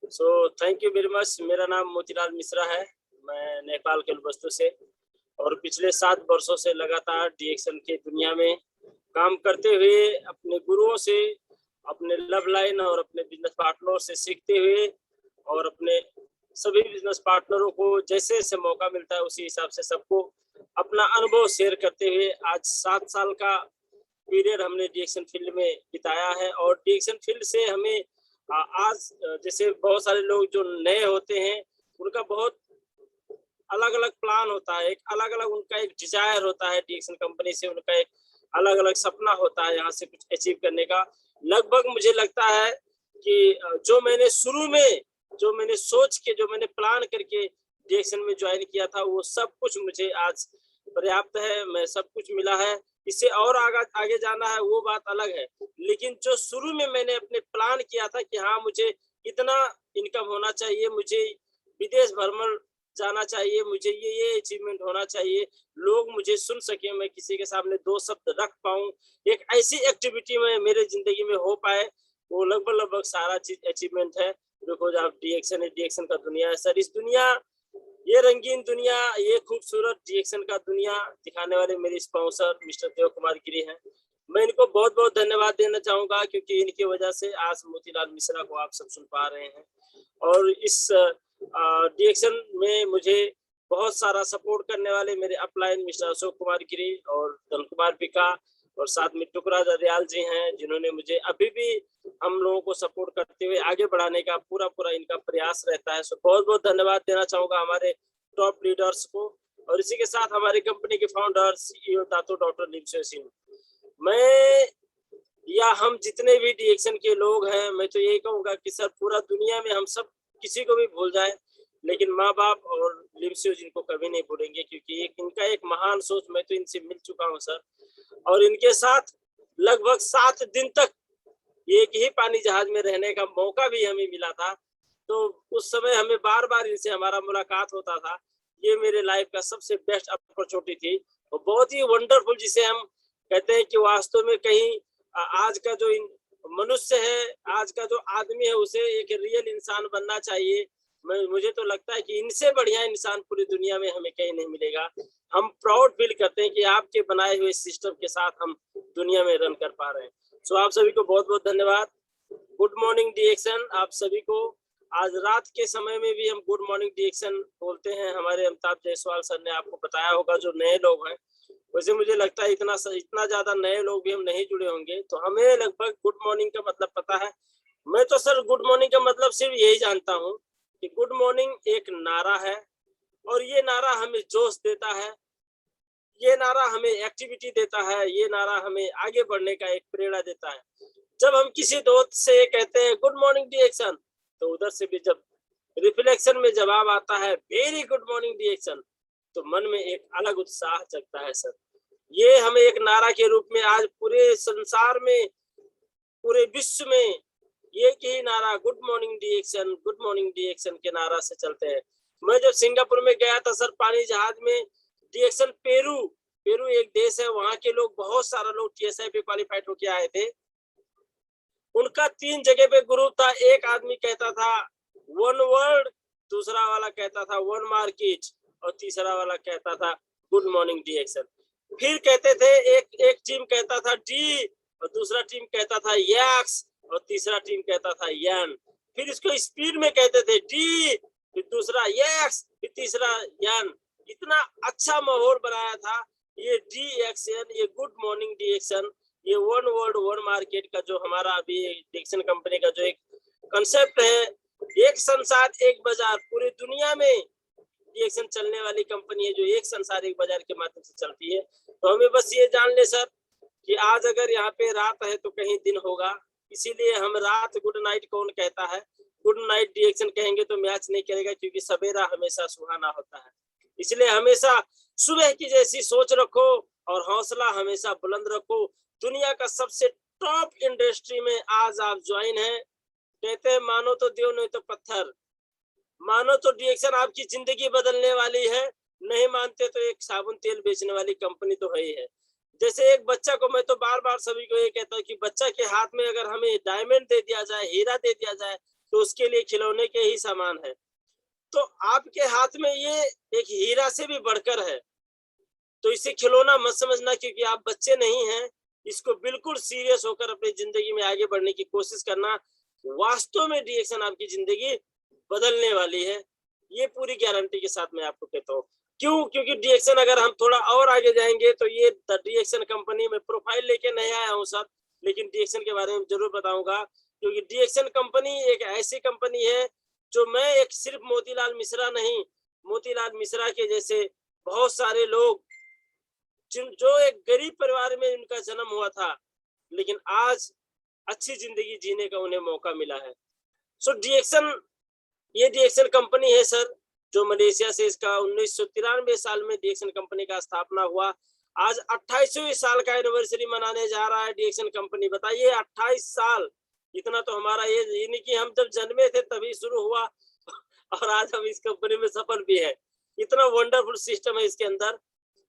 So thank you very much. मेरा नाम मोतीलाल मिश्रा है। मैं नेपाल के वस्तु से और पिछले 7 वर्षों से लगातार डीएक्शन की दुनिया में काम करते हुए अपने गुरुओं से, अपने लव लाइन और अपने बिजनेस पार्टनर से सीखते हुए और अपने सभी बिजनेस पार्टनरों को जैसे-जैसे मौका मिलता है उसी हिसाब से सबको अपना अनुभव शेयर करते हुए आज 7 साल का पीरियड हमने डीएक्शन फील्ड में बिताया है। और डीएक्शन फील्ड से हमें आज जैसे बहुत सारे लोग जो नए होते हैं उनका बहुत अलग-अलग प्लान होता है, एक अलग-अलग उनका एक डिज़ायर होता है डीएक्शन कंपनी से, उनका एक अलग-अलग सपना होता है यहाँ से कुछ अचीव करने का। लगभग मुझे लगता है कि जो मैंने शुरू में जो मैंने सोच के, जो मैंने प्लान करके डीएक्शन में जॉइन किया था, वो सब कुछ मुझे आज पर्याप्त है, मैं सब कुछ मिला है। इससे और आगे जाना है वो बात अलग है। लेकिन जो शुरू में मैंने अपने प्लान किया था कि हाँ, मुझे इतना इनकम होना चाहिए, मुझे विदेश भ्रमण जाना चाहिए, मुझे ये अचीवमेंट होना चाहिए, लोग मुझे सुन सकें, मैं किसी के सामने 2 शब्द रख पाऊँ, एक ऐसी एक्टिविटी में मेरे ज़िंदगी में हो पाए, वो लगभग-लगभग सारा चीज़ अचीवमेंट है। देखो जब डीएक्शन है, डीएक्शन का दुनिया है सर। इस दुनिया, ये रंगीन दुनिया, ये खूबसूरत डीएक्शन का दुनिया दिखाने वाले मेरे स्पॉन्सर मिस्टर देव कुमार गिरी हैं। मैं इनको बहुत-बहुत धन्यवाद देना चाहूँगा क्योंकि इनकी वजह से आज मोतीलाल मिश्रा को आप सब सुन पा रहे हैं। और इस डीएक्शन में मुझे बहुत सारा सपोर्ट करने वाले मेरे अपलाइन मिस्टर अशोक कुमार गिरी और धन कुमार पिका और साथ में टुकड़ा दरियाल जी हैं, जिन्होंने मुझे अभी भी हम लोगों को सपोर्ट करते हुए आगे बढ़ाने का पूरा इनका प्रयास रहता है। सो बहुत-बहुत धन्यवाद देना चाहूँगा हमारे टॉप लीडर्स को और इसी के साथ हमारी कंपनी के फाउंडर सीईओ दातो डॉक्टर लिमसो सिंह। मैं या हम जितने भी डीएक्शन के लोग हैं, मैं तो यही कहूँगा कि सर पूरा दुनिया में हम सब किसी को भी भूल जाएँ, लेकिन माँ-बाप और लिमसियो जिनको कभी नहीं भूलेंगे क्योंकि एक इनका एक महान सोच, मैं तो इनसे मिल चुका हूँ सर। और इनके साथ लगभग 7 दिन तक एक ही पानी जहाज में रहने का मौका भी हमें मिला था। तो उस समय हमें बार-बार इनसे हमारा मुलाकात होता था। ये मेरे लाइफ का सबसे बेस्ट अपॉर्च्युनिटी थी और बहुत ही वंडरफुल, जिसे हम कहते हैं कि वास्तव में कहीं आज का जो इन मनुष्य है, आज का जो आदमी है, उसे एक रियल इंसान बनना चाहिए। मुझे तो लगता है कि इनसे बढ़िया इंसान पूरी दुनिया में हमें कहीं नहीं मिलेगा। हम प्राउड फील करते हैं कि आपके बनाए हुए सिस्टम के साथ हम दुनिया में रन कर पा रहे हैं। सो आप सभी को बहुत-बहुत धन्यवाद। गुड मॉर्निंग डीएक्शन आप सभी को। आज रात के समय में भी हम गुड मॉर्निंग डीएक्शन बोलते हैं। हमारे अमिताभ जायसवाल सर ने आपको बताया होगा, जो नए लोग हैं। वैसे मुझे लगता है इतना ज़्यादा नए लोग भी हम नहीं जुड़े होंगे, तो हमें लगभग गुड मॉर्निंग का मतलब पता है। मैं तो सर गुड मॉर्निंग का मतलब सिर्फ यही जानता हूँ कि गुड मॉर्निंग एक नारा है और ये नारा हमें जोश देता है, ये नारा हमें एक्टिविटी देता है, ये नारा हमें आगे बढ़ने का एक प्रेरणा देता है। जब हम किसी दोस्त से कहते हैं गुड मॉर्निंग डीएक्शन, तो उधर से भी जब रिफ्लेक्शन में जवाब आता है वेरी गुड मॉर्निंग डीएक्शन, तो मन में एक अलग उत्साह जगता है सर। ये हमें एक नारा के रूप में आज पूरे संसार में, पूरे विश्व में एक ही नारा गुड मॉर्निंग डीएक्शन के नारा से चलते हैं। मैं जब सिंगापुर में गया था सर पानी जहाज में, डीएक्शन पेरू एक देश है, वहाँ के लोग, बहुत सारा लोग टीएसआई पे क्वालिफाइड होके आए थे। उनका 3 जगह पे ग्रुप था। एक आदमी कहता था वन वर्ड, दूसरा वाला कहता था वन मार्केट और तीसरा वाला कहता था गुड मॉर्निंग डीएक्शन। फिर कहते थे एक टीम कहता था डी और दूसरा टीम कहता था यक्स और तीसरा टीम कहता था यन। फिर इसको स्पीड में कहते थे डी, फिर दूसरा यक्स, फिर तीसरा यन। इतना अच्छा माहौल बनाया था ये डीएक्शन, ये गुड मॉर्निंग डीएक्शन, ये वन वर्ल्ड वन मार्केट का जो हमारा अभी डीएक्शन कंपनी का जो एक कंसेप्ट है, एक संसार एक बाजार, पूरी दुनिया में डीएक्शन चलने वाली कंपनी है जो एक संसार एक बाजार के माध्यम से चलती है। तो हमें बस ये जान ले सर कि आज अगर यहाँ पे रात है तो कहीं दिन होगा, इसीलिए हम रात गुड नाइट कौन कहता है, गुड नाइट डीएक्शन कहेंगे तो मैच नहीं करेगा क्योंकि सवेरा हमेशा सुहाना होता है। इसलिए हमेशा सुबह की जैसी सोच रखो और हौसला हमेशा बुलंद रखो। दुनिया का सबसे टॉप इंडस्ट्री में आज आप ज्वाइन है। कहते हैं मानो तो देव नहीं तो पत्थर, मानो तो डीएक्शन आपकी जिंदगी बदलने वाली है, नहीं मानते तो एक साबुन तेल बेचने वाली कंपनी तो है ही है। जैसे एक बच्चा को, मैं तो बार बार सभी को ये कहता हूँ कि बच्चा के हाथ में अगर हमें डायमंड दे दिया जाए, हीरा दे दिया जाए, तो उसके लिए खिलौने के ही सामान है। तो आपके हाथ में ये एक हीरा से भी बढ़कर है। तो इसे खिलौना मत समझना, क्योंकि आप बच्चे नहीं हैं। इसको बिल्कुल सीरियस होकर अपनी जिंदगी में आगे बढ़ने की कोशिश करना। वास्तव में डीएक्शन आपकी जिंदगी बदलने वाली है, ये पूरी गारंटी के साथ मैं आपको कहता हूँ। क्यों? क्योंकि डीएक्शन अगर हम थोड़ा और आगे जाएंगे तो ये डीएक्शन कंपनी में प्रोफाइल लेके नहीं आया हूँ सर, लेकिन डीएक्शन के बारे में जरूर बताऊंगा। क्योंकि डीएक्शन कंपनी एक ऐसी कंपनी है जो मैं एक सिर्फ मोतीलाल मिश्रा नहीं, मोतीलाल मिश्रा के जैसे बहुत सारे लोग जो एक गरीब परिवार में उनका जन्म हुआ था, लेकिन आज अच्छी जिंदगी जीने का उन्हें मौका मिला है। सो डीएक्शन, ये डीएक्शन कंपनी है सर, जो मलेशिया से इसका 1993 साल में डीएक्शन कंपनी का स्थापना हुआ। आज 28वें साल का एनिवर्सरी मनाने जा रहा है डीएक्शन कंपनी। बताइए 28 साल, इतना तो हमारा ये नहीं कि हम जब जन्मे थे तभी शुरू हुआ और आज हम इस कंपनी में सफल भी है। इतना वंडरफुल सिस्टम है इसके अंदर।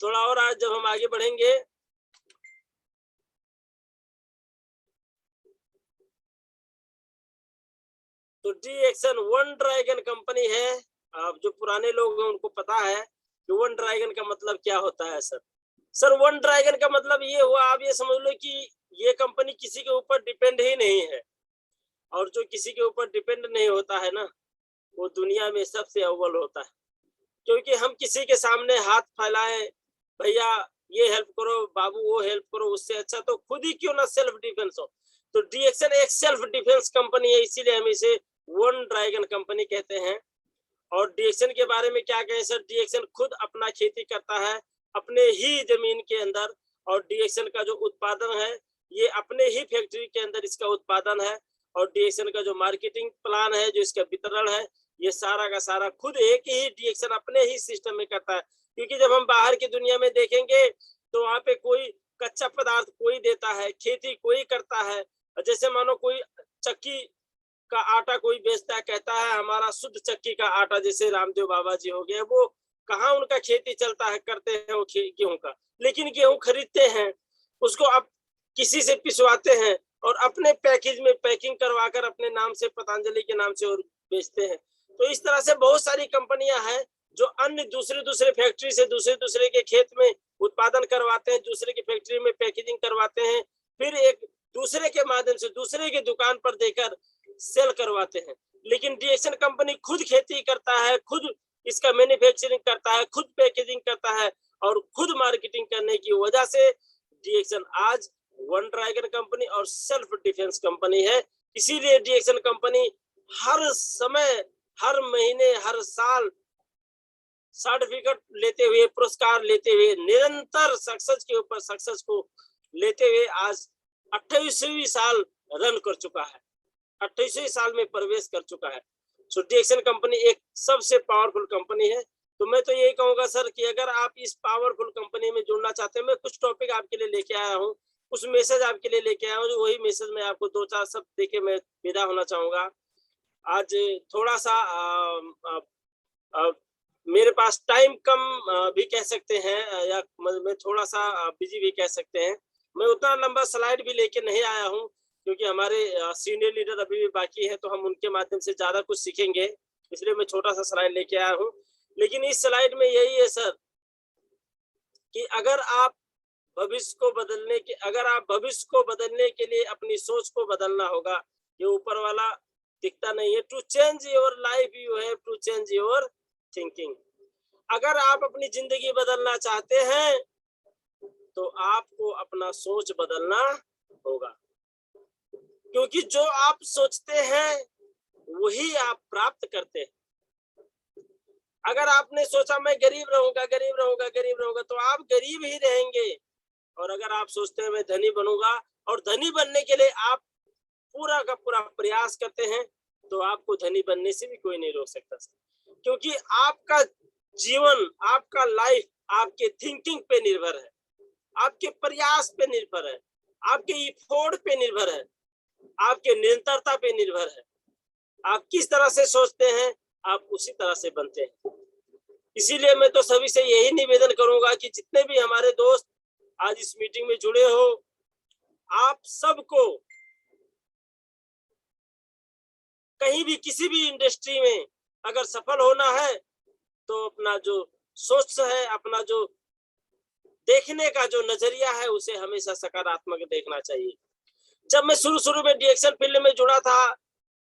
थोड़ा और आज जब हम आगे बढ़ेंगे तो डीएक्शन वन ड्रैगन कंपनी है। अब जो पुराने लोग हैं उनको पता है कि वन ड्रैगन का मतलब क्या होता है सर। सर वन ड्रैगन का मतलब ये हुआ, आप ये समझ लो कि ये कंपनी किसी के ऊपर डिपेंड ही नहीं है, और जो किसी के ऊपर डिपेंड नहीं होता है ना, वो दुनिया में सबसे अव्वल होता है। क्योंकि हम किसी के सामने हाथ फैलाएं, भैया ये हेल्प करो, बाबू वो हेल्प करो, उससे अच्छा तो खुद ही क्यों ना सेल्फ डिफेंस हो। तो डीएक्शन एक सेल्फ डिफेंस कंपनी है, इसीलिए हम इसे वन ड्रैगन कंपनी कहते हैं। और डीएक्शन के बारे में क्या कहें सर, डीएक्शन खुद अपना खेती करता है अपने ही जमीन के अंदर, और डीएक्शन का जो उत्पादन है ये अपने ही फैक्ट्री के अंदर इसका उत्पादन है। और डीएक्शन का जो मार्केटिंग प्लान है, जो इसका वितरण है, ये सारा का सारा खुद एक ही डीएक्शन अपने ही सिस्टम में करता है। क्योंकि जब हम बाहर की दुनिया में देखेंगे तो वहां पे कोई कच्चा पदार्थ कोई देता है, खेती कोई करता है। जैसे मानो कोई चक्की का आटा कोई बेचता है, कहता है हमारा शुद्ध चक्की का आटा, जैसे रामदेव बाबा जी हो गए, वो कहाँ उनका खेती चलता है, करते हैं वो गेहूं का, लेकिन गेहूं खरीदते हैं, उसको अब किसी से पिसवाते हैं और अपने पैकेज में पैकिंग करवाकर अपने नाम से, पतंजलि के नाम से और बेचते हैं। तो इस तरह से बहुत सारी कंपनियां हैं जो अन्य दूसरे फैक्ट्री से दूसरे के खेत में उत्पादन करवाते हैं, दूसरे की फैक्ट्री में पैकेजिंग करवाते हैं, फिर एक दूसरे के माध्यम से दूसरे की दुकान पर देकर सेल करवाते हैं। लेकिन डीएक्शन कंपनी खुद खेती करता है, खुद इसका मैन्युफैक्चरिंग करता है, खुद पैकेजिंग करता है और खुद मार्केटिंग करने की वजह से डीएक्शन आज वन ड्रैगन कंपनी और सेल्फ डिफेंस कंपनी है। इसीलिए डीएक्शन कंपनी हर समय, हर महीने, हर साल सर्टिफिकेट लेते हुए, पुरस्कार लेते हुए, निरंतर सक्सेस के ऊपर सक्सेस को लेते हुए आज 28वीं साल रन कर चुका है, 28वें साल में प्रवेश कर चुका है। सो डीएक्शन कंपनी एक सबसे पावरफुल कंपनी है। तो मैं तो यही कहूंगा सर कि अगर आप इस पावरफुल कंपनी में जुड़ना चाहते हैं, मैं कुछ टॉपिक आपके लिए लेके आया हूँ, कुछ मैसेज आपके लिए लेके आया हूँ, वही मैसेज मैं आपको 2-4 शब्द देके मैं विदा होना चाहूंगा। आज थोड़ा सा मेरे पास टाइम कम भी कह सकते हैं, या मैं थोड़ा सा बिजी भी कह सकते हैं। मैं उतना लंबा स्लाइड भी लेके नहीं आया हूँ, क्योंकि हमारे सीनियर लीडर अभी भी बाकी है, तो हम उनके माध्यम से ज्यादा कुछ सीखेंगे, इसलिए मैं छोटा सा स्लाइड लेके आया हूँ। लेकिन इस स्लाइड में यही है सर कि अगर आप भविष्य को बदलने के लिए अपनी सोच को बदलना होगा। ये ऊपर वाला दिखता नहीं है, to change your life you have to change your thinking. अगर आप अपनी जिंदगी बदलना चाहते हैं तो आपको अपना सोच बदलना होगा, क्योंकि जो आप सोचते हैं वही आप प्राप्त करते हैं। अगर आपने सोचा मैं गरीब रहूंगा, तो आप गरीब ही रहेंगे। और अगर आप सोचते हैं मैं धनी बनूंगा, और धनी बनने के लिए आप पूरा का पूरा प्रयास करते हैं, तो आपको धनी बनने से भी कोई नहीं रोक सकता। क्योंकि आपका जीवन, आपका लाइफ आपके थिंकिंग पे निर्भर है, आपके प्रयास पे निर्भर है, आपके इफोर्ट पे निर्भर है, आपके निरंतरता पे निर्भर है। आप किस तरह से सोचते हैं, आप उसी तरह से बनते हैं। इसीलिए मैं तो सभी से यही निवेदन करूंगा कि जितने भी हमारे दोस्त आज इस मीटिंग में जुड़े हो, आप सबको कहीं भी किसी भी इंडस्ट्री में अगर सफल होना है तो अपना जो सोच है, अपना जो देखने का जो नजरिया है, उसे हमेशा सकारात्मक देखना चाहिए। जब मैं शुरू-शुरू में डायरेक्शन फील्ड में जुड़ा था,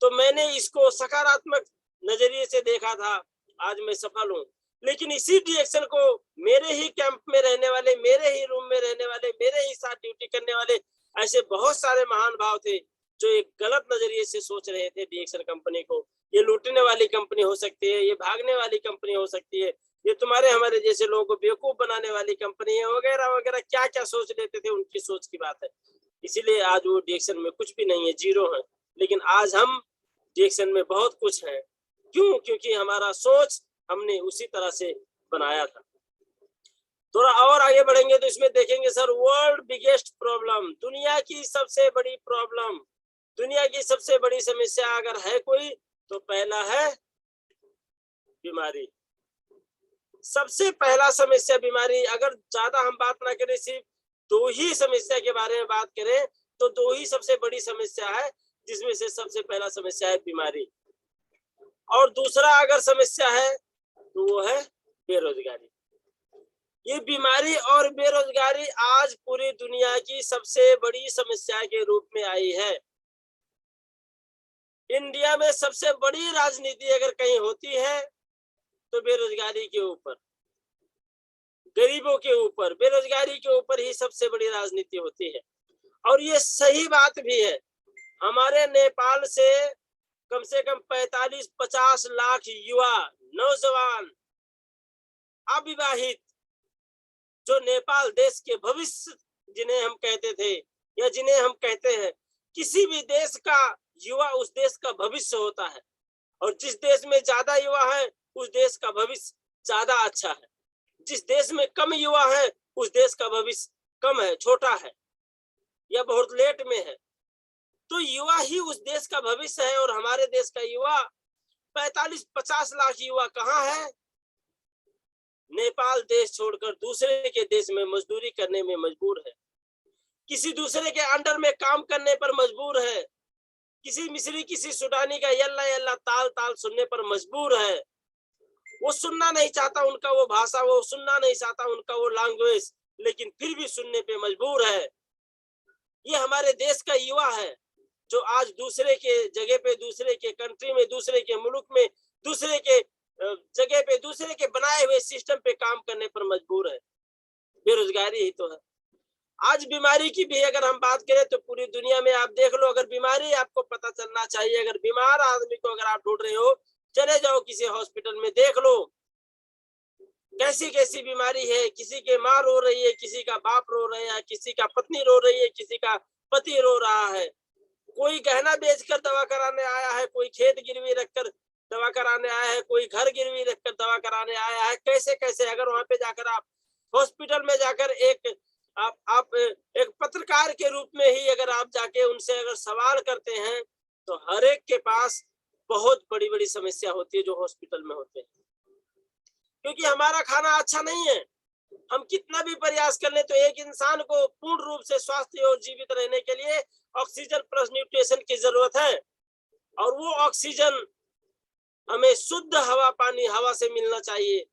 तो मैंने इसको सकारात्मक नजरिए से देखा था। आज मैं सफल हूँ। लेकिन इसी डायरेक्शन को मेरे ही कैंप में रहने वाले, मेरे ही रूम में रहने वाले, मेरे ही साथ ड्यूटी करने वाले ऐसे बहुत सारे महान भाव थे, जो एक गलत नजरिए से सोच रहे थे डायरेक्शन कंपनी को। ये लूटने वाली कंपनी हो सकती है, ये भागने वाली कंपनी हो सकती है, ये तुम्हारे हमारे जैसे लोगों को बेवकूफ बनाने वाली कंपनी है, वगैरह-वगैरह क्या-क्या सोच लेते थे, उनकी सोच की बात है। इसीलिए आज वो डायरेक्शन में कुछ भी नहीं है, ज़ीरो है। लेकिन आज हम डायरेक्शन में बहुत कुछ हैं। क्यों? क्योंकि हमारा सोच हमने उसी तरह से बनाया था। थोड़ा और आगे बढ़ेंगे तो इसमें देखेंगे सर, वर्ल्ड बिगेस्ट प्रॉब्लम, दुनिया की सबसे बड़ी प्रॉब्लम, दुनिया की सबसे बड़ी समस्या अगर है कोई, तो पहला है बीमारी। सबसे पहला समस्या बीमारी। अगर ज्यादा हम बात ना करें, सिर्फ दो ही समस्या के बारे में बात करें, तो दो ही सबसे बड़ी समस्या है, जिसमें से सबसे पहला समस्या है बीमारी, और दूसरा अगर समस्या है तो वो है बेरोजगारी। ये बीमारी और बेरोजगारी आज पूरी दुनिया की सबसे बड़ी समस्या के रूप में आई है। इंडिया में सबसे बड़ी राजनीति अगर कहीं होती है तो बेरोजगारी के ऊपर, गरीबों के ऊपर, बेरोजगारी के ऊपर ही सबसे बड़ी राजनीति होती है। और ये सही बात भी है। हमारे नेपाल से कम 45-50 लाख युवा, नौजवान, अविवाहित, जो नेपाल देश के भविष्य जिन्हें हम कहते थे या जिन्हें हम कहते हैं, किसी भी देश का युवा उस देश का भविष्य होता है, और जिस देश में ज्यादा युवा है उस देश का भविष्य ज्यादा अच्छा है। जिस देश में कम युवा है उस देश का भविष्य कम है, छोटा है या बहुत लेट में है। तो युवा ही उस देश का भविष्य है, और हमारे देश का युवा 45-50 लाख युवा कहाँ है? नेपाल देश छोड़कर दूसरे के देश में मजदूरी करने में मजबूर है, किसी दूसरे के अंडर में काम करने पर मजबूर है, किसी मिस्री किसी सुडानी का यल्ला यल्ला ताल ताल सुनने पर मजबूर है। वो सुनना नहीं चाहता उनका वो भाषा, वो सुनना नहीं चाहता उनका वो लैंग्वेज, लेकिन फिर भी सुनने पे मजबूर है। ये हमारे देश का युवा है, जो आज दूसरे के जगह पे, दूसरे के कंट्री में, दूसरे के मुल्क में, दूसरे के जगह पे, दूसरे के बनाए हुए सिस्टम पे काम करने पर मजबूर है। बेरोजगारी ही तो है। आज बीमारी की भी अगर हम बात करें तो पूरी दुनिया में आप देख लो, अगर बीमारी आपको पता चलना चाहिए, अगर बीमार आदमी को अगर आप ढूंढ रहे हो, चले जाओ किसी हॉस्पिटल में, देख लो कैसी कैसी बीमारी है। किसी के माँ रो रही है, किसी का बाप रो रहे हैं, किसी का पत्नी रो रही है, किसी का पति रो रहा है, कोई गहना बेचकर दवा कराने आया है, कोई खेत गिरवी रखकर दवा कराने आया है, कोई घर गिरवी रखकर दवा कराने आया है। कैसे कैसे अगर वहां पे जाकर आप हॉस्पिटल में जाकर आप एक पत्रकार के रूप में ही अगर आप जाके उनसे अगर सवाल करते हैं, तो हर एक के पास बहुत बड़ी बड़ी समस्या होती है जो हॉस्पिटल में होते हैं। क्योंकि हमारा खाना अच्छा नहीं है। हम कितना भी प्रयास कर लें तो एक इंसान को पूर्ण रूप से स्वस्थ और जीवित रहने के लिए ऑक्सीजन प्लस न्यूट्रिशन की जरूरत है, और वो ऑक्सीजन हमें शुद्ध हवा पानी हवा से मिलना चाहिए।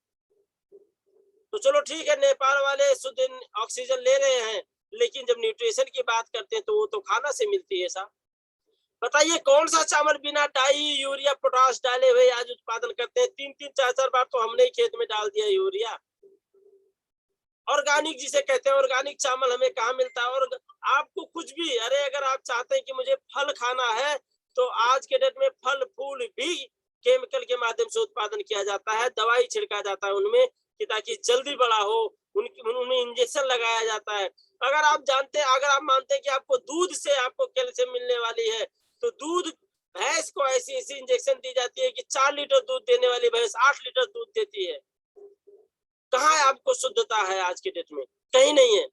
तो चलो ठीक है, नेपाल वाले शुद्ध ऑक्सीजन ले रहे हैं, लेकिन जब न्यूट्रिशन की बात करते हैं तो वो तो खाना से मिलती है। साहब बताइए, कौन सा चावल बिना डाई यूरिया पोटाश डाले हुए आज उत्पादन करते हैं? 3-3 4-4 बार तो हमने ही खेत में डाल दिया यूरिया। ऑर्गेनिक जिसे कहते हैं, ऑर्गेनिक चावल हमें कहाँ मिलता है? और आपको कुछ भी, अरे अगर आप चाहते हैं कि मुझे फल खाना है, तो आज के डेट में फल फूल भी केमिकल के माध्यम से उत्पादन किया जाता है, दवाई छिड़का जाता है उनमें कि ताकि जल्दी बड़ा हो, उनमें इंजेक्शन लगाया जाता है। अगर आप जानते हैं, अगर आप मानते हैं कि आपको दूध से आपको कैल्शियम मिलने वाली है, तो दूध, भैंस को ऐसी ऐसी इंजेक्शन दी जाती है कि 4 लीटर दूध देने वाली भैंस 8 लीटर दूध देती है। कहाँ है आपको शुद्धता है आज के डेट में? कहीं नहीं है।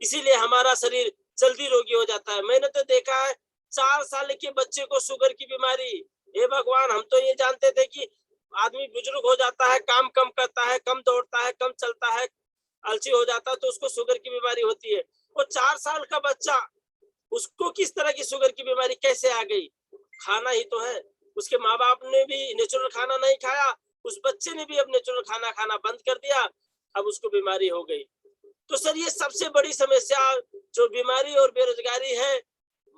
इसीलिए हमारा शरीर जल्दी रोगी हो जाता है। मैंने तो देखा है 4 साल के बच्चे को शुगर की बीमारी। हे भगवान, हम तो ये जानते थे कि आदमी बुजुर्ग हो जाता है, काम कम करता है, कम दौड़ता है, कम चलता है, आलसी हो जाता है, तो उसको शुगर की बीमारी होती है। वो 4 साल का बच्चा, उसको किस तरह की शुगर की बीमारी कैसे आ गई? खाना ही तो है। उसके भी नेचुरल खाना नहीं खाया, उस बच्चे ने भी अब नेचुरल खाना खाना बंद कर दिया, अब उसको बीमारी हो गई। तो सर ये सबसे बड़ी समस्या जो बीमारी और बेरोजगारी है,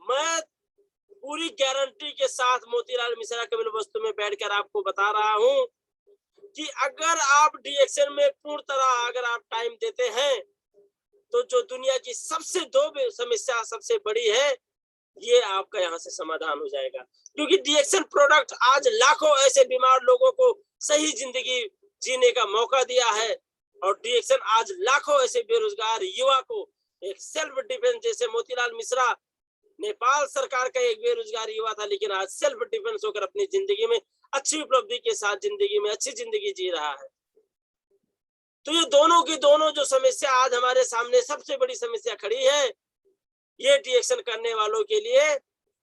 मैं पूरी गारंटी के साथ मोतीलाल मिश्रा कपिल वस्तु में बैठकर आपको बता रहा हूं कि अगर आप डीएक्शन में पूर्ण तरह अगर आप टाइम देते हैं, तो जो दुनिया की सबसे दो समस्या सबसे बड़ी है, ये आपका यहाँ से समाधान हो जाएगा। क्योंकि डीएक्शन प्रोडक्ट आज लाखों ऐसे बीमार लोगों को सही जिंदगी जीने का मौका दिया है, और डीएक्शन आज लाखों ऐसे बेरोजगार युवा को एक सेल्फ डिफेंस, जैसे मोतीलाल मिश्रा नेपाल सरकार का एक बेरोजगार युवा था, लेकिन आज सेल्फ डिफेंस होकर अपनी जिंदगी में अच्छी उपलब्धि के साथ जिंदगी में अच्छी जिंदगी जी रहा है। तो ये दोनों की दोनों जो समस्या आज हमारे सामने सबसे बड़ी समस्या खड़ी है, ये डीएक्शन करने वालों के लिए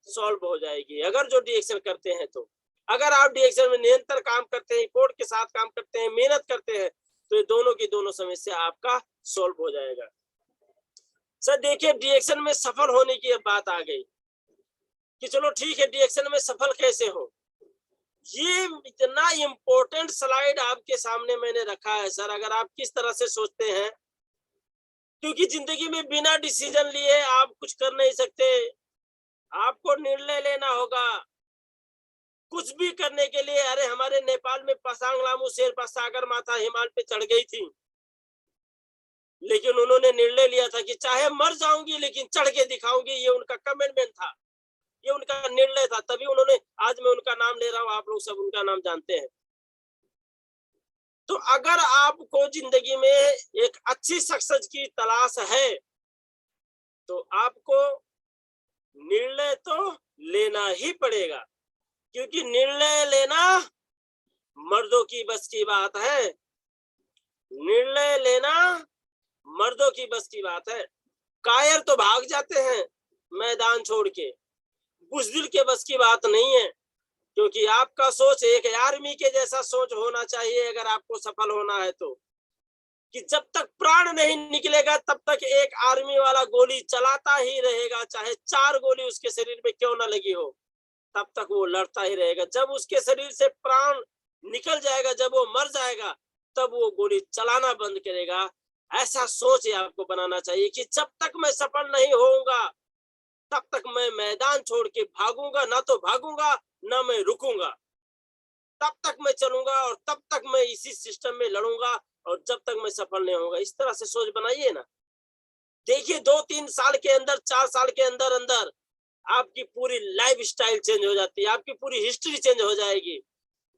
सॉल्व हो जाएगी, अगर जो डीएक्शन करते हैं। तो अगर आप डीएक्शन में निरंतर काम करते हैं, रिपोर्ट के साथ काम करते हैं, मेहनत करते हैं, तो ये दोनों की दोनों समस्या आपका सॉल्व हो जाएगा। सर देखिए, डीएक्शन में सफल होने की अब बात आ गई कि चलो ठीक है, डीएक्शन में सफल कैसे हो। ये इतना इम्पोर्टेंट स्लाइड आपके सामने मैंने रखा है सर, अगर आप किस तरह से सोचते हैं, क्योंकि जिंदगी में बिना डिसीजन लिए आप कुछ कर नहीं सकते, आपको निर्णय लेना होगा कुछ भी करने के लिए। अरे हमारे नेपाल में पासांग लामू शेरपा सागर माता हिमालय पे चढ़ गई थी, लेकिन उन्होंने निर्णय लिया था कि चाहे मर जाऊंगी लेकिन चढ़ के दिखाऊंगी, ये उनका कमिटमेंट था, ये उनका निर्णय था, तभी उन्होंने, आज मैं उनका नाम ले रहा हूं, आप लोग सब उनका नाम जानते हैं। तो अगर आपको जिंदगी में एक अच्छी सक्सेस की तलाश है, तो आपको निर्णय तो लेना ही पड़ेगा, क्योंकि निर्णय लेना मर्दों की बस की बात है, निर्णय लेना मर्दों की बस की बात है। कायर तो भाग जाते हैं मैदान छोड़ के, बुज़दिल के बस की बात नहीं है, क्योंकि आपका सोच एक आर्मी के जैसा सोच होना चाहिए अगर आपको सफल होना है। तो कि जब तक प्राण नहीं निकलेगा तब तक एक आर्मी वाला गोली चलाता ही रहेगा, चाहे 4 गोली उसके शरीर में क्यों ना लगी हो, तब तक वो लड़ता ही रहेगा। जब उसके शरीर से प्राण निकल जाएगा, जब वो मर जाएगा, तब वो गोली चलाना बंद करेगा। ऐसा सोच आपको बनाना चाहिए कि जब तक मैं सफल नहीं होऊंगा तब तक मैं मैदान छोड़ के भागूंगा, ना तो भागूंगा ना मैं रुकूंगा, तब तक मैं चलूंगा और तब तक मैं इसी सिस्टम में लड़ूंगा, और जब तक मैं सफल नहीं होऊंगा। इस तरह से सोच बनाइए ना। देखिए 2-3 साल के अंदर, 4 साल के अंदर अंदर आपकी पूरी लाइफ स्टाइल चेंज हो जाती है, आपकी पूरी हिस्ट्री चेंज हो जाएगी,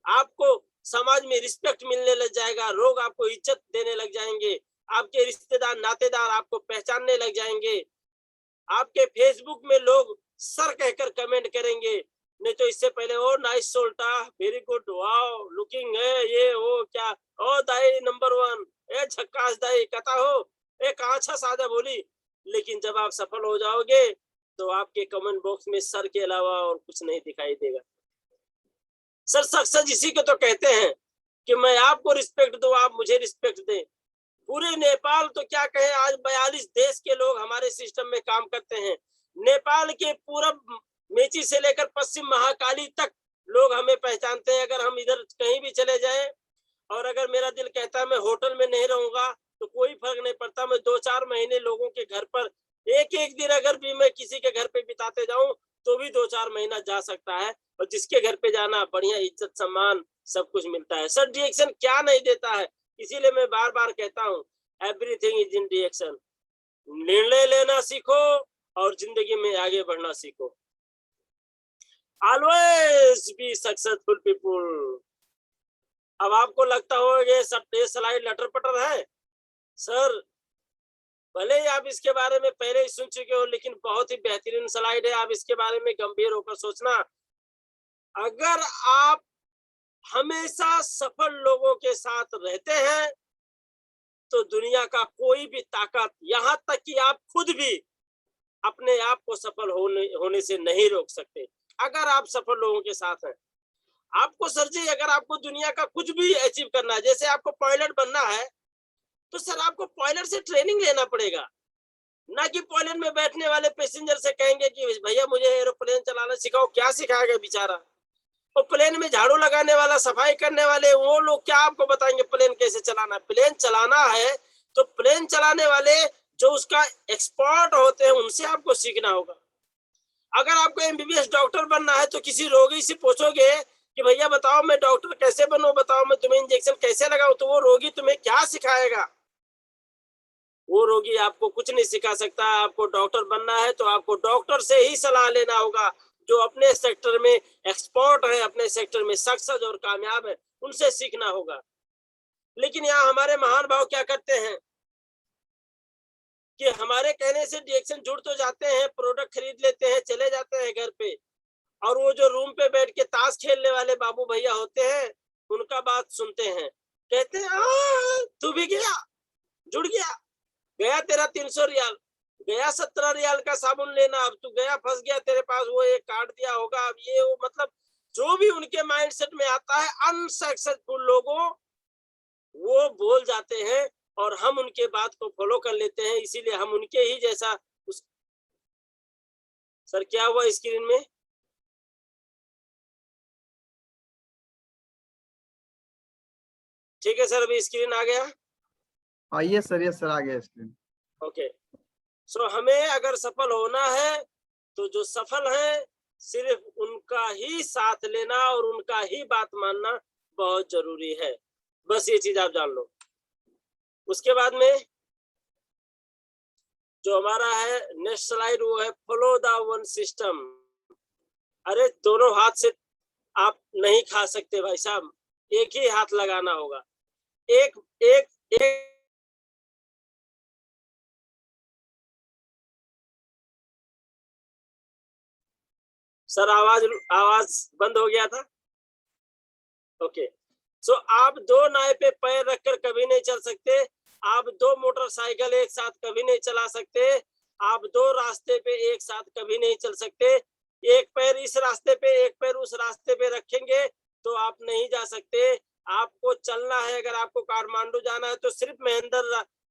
आपको समाज में रिस्पेक्ट मिलने लग जाएगा, लोग आपको इज्जत देने लग जाएंगे, आपके रिश्तेदार नातेदार आपको पहचानने लग जाएंगे, आपके फेसबुक में लोग सर कहकर कमेंट करेंगे, नहीं तो इससे पहले ओ नाइस सोल्टा, वेरी गुड, वाओ लुकिंग है, ये वो क्या, ओ दाई नंबर 1, ए झक्कास दाई कहता हो, ए अच्छा सादा बोली। लेकिन जब आप सफल हो जाओगे तो आपके कमेंट बॉक्स में सर के अलावा और कुछ नहीं दिखाई देगा। सर सक्सेस इसी को तो कहते हैं कि मैं आपको रिस्पेक्ट दूं, आप मुझे रिस्पेक्ट दें। पूरे नेपाल तो क्या कहे, आज 42 देश के लोग हमारे सिस्टम में काम करते हैं। नेपाल के पूरब मेची से लेकर पश्चिम महाकाली तक लोग हमें पहचानते हैं। अगर हम इधर कहीं भी चले जाएं, और अगर मेरा दिल कहता है मैं होटल में नहीं रहूंगा, तो कोई फर्क नहीं पड़ता, मैं 2-4 महीने लोगों के घर पर एक दिन अगर भी मैं किसी के घर पे बिताते जाऊं तो भी 2-4 महीना जा सकता है, और जिसके घर पे जाना बढ़िया इज्जत सम्मान सब कुछ मिलता है। सर डीएक्शन क्या नहीं देता है, इसीलिए मैं बार बार कहता हूँ एवरीथिंग इज इन डीएक्शन। निर्णय लेना सीखो और जिंदगी में आगे बढ़ना सीखो। Always be successful people. अब आपको लगता होगा ये स्लाइड लटर पटर है, सर भले ही आप इसके बारे में पहले ही सुन चुके हो, लेकिन बहुत ही बेहतरीन स्लाइड है, आप इसके बारे में गंभीर होकर सोचना। अगर आप हमेशा सफल लोगों के साथ रहते हैं तो दुनिया का कोई भी ताकत, यहाँ तक कि आप खुद भी अपने आप को सफल होने से नहीं रोक सकते। अगर आप सफल लोगों के साथ हैं, आपको सर जी अगर आपको दुनिया का कुछ भी अचीव करना है, जैसे आपको पायलट बनना है, तो सर आपको पायलट से ट्रेनिंग लेना पड़ेगा, ना कि पायलट में बैठने वाले पैसेंजर से कहेंगे कि भैया मुझे एरोप्लेन चलाना सिखाओ, क्या सिखाएगा बेचारा। और प्लेन में झाड़ू लगाने वाला, सफाई करने वाले वो लोग क्या आपको बताएंगे प्लेन कैसे चलाना? प्लेन चलाना है तो प्लेन चलाने वाले जो उसका एक्सपर्ट होते हैं उनसे आपको सीखना होगा। अगर आपको एमबीबीएस डॉक्टर बनना है तो किसी रोगी से पूछोगे कि भैया बताओ मैं डॉक्टर कैसे बनूं, बताओ मैं तुम्हें इंजेक्शन कैसे लगाऊं, तो वो रोगी तुम्हें क्या सिखाएगा? वो रोगी आपको कुछ नहीं सिखा सकता। आपको डॉक्टर बनना है तो आपको डॉक्टर से ही सलाह लेना होगा, जो अपने सेक्टर में एक्सपर्ट है, अपने सेक्टर में सक्सेस और कामयाब है, उनसे सीखना होगा। लेकिन यहाँ हमारे महान भाव क्या करते हैं कि हमारे कहने से डिएक्शन जुड़ तो जाते हैं, प्रोडक्ट खरीद लेते हैं, चले जाते हैं घर पे, और वो जो रूम पे बैठ के ताश खेलने वाले बाबू भैया होते हैं उनका बात सुनते हैं, कहते हैं तू भी गया, जुड़ गया, गया तेरा 300 रियाल, गया 17 रियाल का साबुन लेना, अब तू गया फंस गया, तेरे पास वो एक कार्ड दिया होगा, अब ये वो, मतलब जो भी उनके माइंडसेट में आता है अनसक्सेसफुल लोगों वो बोल जाते हैं और हम उनके बात को फॉलो कर लेते हैं, इसीलिए हम उनके ही जैसा सर क्या हुआ स्क्रीन में? ठीक है सर, अभी स्क्रीन आ गया। यस सर आ गया स्क्रीन। ओके, सो हमें अगर सफल होना है तो जो सफल है सिर्फ उनका ही साथ लेना और उनका ही बात मानना बहुत जरूरी है, बस ये चीज आप जान लो। उसके बाद में जो हमारा है नेक्स्ट स्लाइड वो है फॉलो द वन सिस्टम। अरे दोनों हाथ से आप नहीं खा सकते भाई साहब, एक ही हाथ लगाना होगा। एक एक एक सर आवाज आवाज बंद हो गया था। ओके, सो आप दो नाव पे पैर रखकर कभी नहीं चल सकते, आप दो मोटरसाइकिल एक साथ कभी नहीं चला सकते, आप दो रास्ते पे एक साथ कभी नहीं चल सकते। एक पैर इस रास्ते पे एक पैर उस रास्ते पे रखेंगे तो आप नहीं जा सकते। आपको चलना है, अगर आपको काठमांडू जाना है तो सिर्फ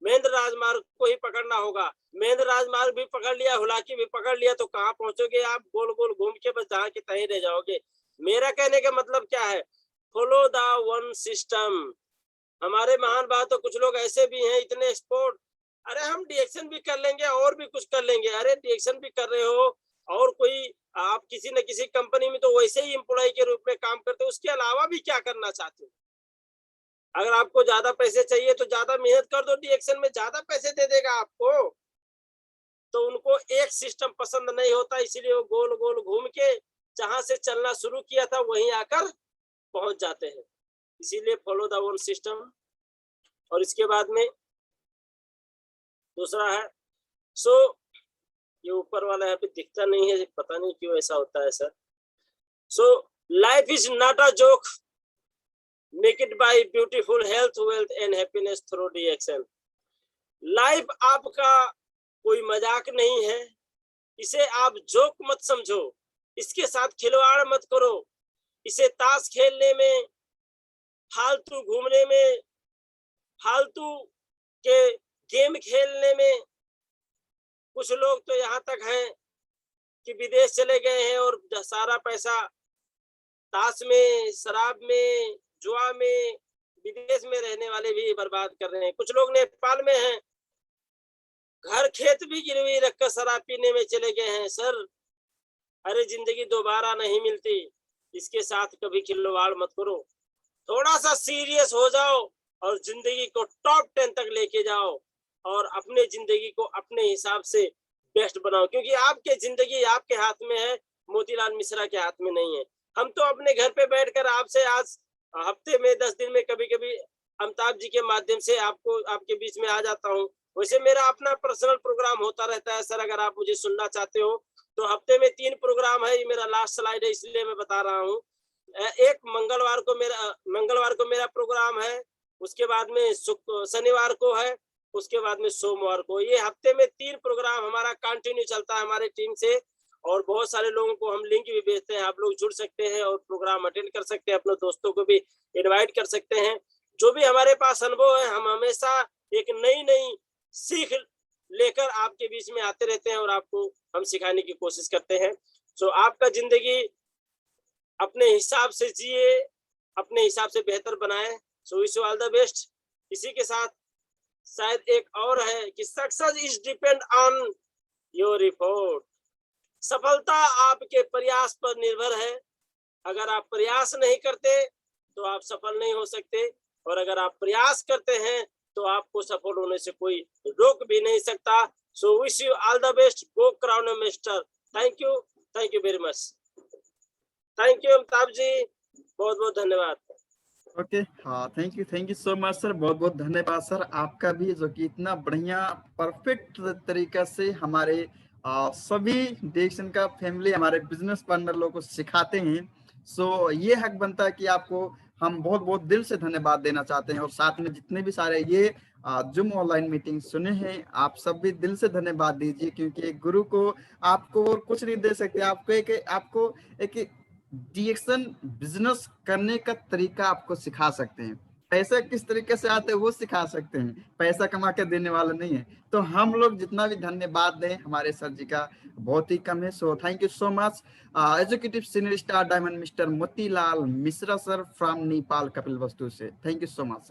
महेंद्र राजमार्ग को ही पकड़ना होगा। महेंद्र राजमार्ग भी पकड़ लिया, हुलाकी भी पकड़ लिया तो कहाँ पहुंचोगे आप? गोल गोल घूम के बस जहाँ के तहीं रह जाओगे। मेरा कहने का मतलब क्या है, फॉलो द वन सिस्टम। हमारे महान बात तो कुछ लोग ऐसे भी हैं इतने एक्सपोर्ट, अरे हम डिएक्शन भी कर लेंगे और भी कुछ कर लेंगे। अरे डिएक्शन भी कर रहे हो और कोई आप किसी न किसी कंपनी में तो वैसे ही एम्प्लॉय के रूप में काम करते हो, उसके अलावा भी क्या करना चाहते हो? अगर आपको ज्यादा पैसे चाहिए तो ज्यादा मेहनत कर दो, डिएक्शन में ज्यादा पैसे दे देगा आपको। तो उनको एक सिस्टम पसंद नहीं होता, इसीलिए वो गोल गोल घूम के जहां से चलना शुरू किया था वहीं आकर पहुंच जाते हैं। इसीलिए फॉलो द वन सिस्टम। और इसके बाद में दूसरा है सो ये ऊपर वाला यहाँ पे दिखता नहीं है, पता नहीं क्यों ऐसा होता है sir. So life is not a joke, make it by beautiful health wealth and happiness through the action. Life आपका कोई मजाक नहीं है, इसे आप जोक मत समझो, इसके साथ खिलवाड़ मत करो, इसे ताश खेलने में, फालतू घूमने में, फालतू के गेम खेलने में, कुछ लोग तो यहाँ तक हैं कि विदेश चले गए हैं और सारा पैसा ताश में, शराब में, जुआ में, विदेश में रहने वाले भी बर्बाद कर रहे हैं। कुछ लोग नेपाल में हैं, घर खेत भी गिरवी रखकर शराब पीने में चले गए हैं। सर अरे जिंदगी दोबारा नहीं मिलती, इसके साथ कभी खिलवाड़ मत करो, थोड़ा सा सीरियस हो जाओ और जिंदगी को टॉप 10 तक लेके जाओ और अपने जिंदगी को अपने हिसाब से बेस्ट बनाओ, क्योंकि आपके जिंदगी आपके हाथ में है, मोतीलाल मिश्रा के हाथ में नहीं है। हम तो अपने घर पे बैठकर आपसे आज हफ्ते में 10 दिन में कभी कभी अमिताभ जी के माध्यम से आपको आपके बीच में आ जाता हूँ। वैसे मेरा अपना पर्सनल प्रोग्राम होता रहता है सर, अगर आप मुझे सुनना चाहते हो तो हफ्ते में 3 प्रोग्राम है। ये मेरा लास्ट स्लाइड है इसलिए मैं बता रहा हूँ। एक मंगलवार को मेरा प्रोग्राम है, उसके बाद में शनिवार को है, उसके बाद में सोमवार को। ये हफ्ते में 3 प्रोग्राम हमारा कंटिन्यू चलता है हमारे टीम से, और बहुत सारे लोगों को हम लिंक भी भेजते हैं, आप लोग जुड़ सकते हैं और प्रोग्राम अटेंड कर सकते हैं, अपने दोस्तों को भी इनवाइट कर सकते हैं। जो भी हमारे पास अनुभव है हम हमेशा एक नई नई सीख लेकर आपके बीच में आते रहते हैं और आपको हम सिखाने की कोशिश करते हैं। सो आपका जिंदगी अपने हिसाब से जिए, अपने हिसाब से बेहतर बनाए। सो wish you all the best. इसी के साथ शायद एक और है कि success is depend on your effort. सफलता आपके प्रयास पर निर्भर है। अगर आप प्रयास नहीं करते तो आप सफल नहीं हो सकते, और अगर आप प्रयास करते हैं तो आपको सफल होने से कोई रोक भी नहीं सकता। So wish you all the best. Go crown a mister. Thank you very much. Thank you Amitabh ji, बहुत बहुत धन्यवाद। ओके, हाँ, thank you so much sir, बहुत बहुत धन्यवाद सर आपका भी, जो कि इतना बढ़िया परफेक्ट तरीका से हमारे सभी डिएक्शन का फैमिली, हमारे बिजनेस पार्टनर लोगों को सिखाते हैं। सो ये हक बनता है कि आपको हम बहुत बहुत दिल से धन्यवाद देना चाहते हैं, और साथ में जितने भी सारे ये जूम ऑनलाइन मीटिंग सुने हैं, आप सब भी दिल से धन्यवाद दीजिए, क्योंकि एक गुरु को आपको और कुछ नहीं दे सकते, आपको एक डिएक्शन बिजनेस करने का तरीका आपको सिखा सकते हैं। पैसा किस तरीके से आते हैं वो सिखा सकते हैं, पैसा कमा के देने वाला नहीं है। तो हम लोग जितना भी धन्यवाद दें हमारे सर जी का बहुत ही कम है। So thank you so much educative senior star diamond mister Motilal Mishra sir from Nepal Kapilvastu से। Thank you so much sir.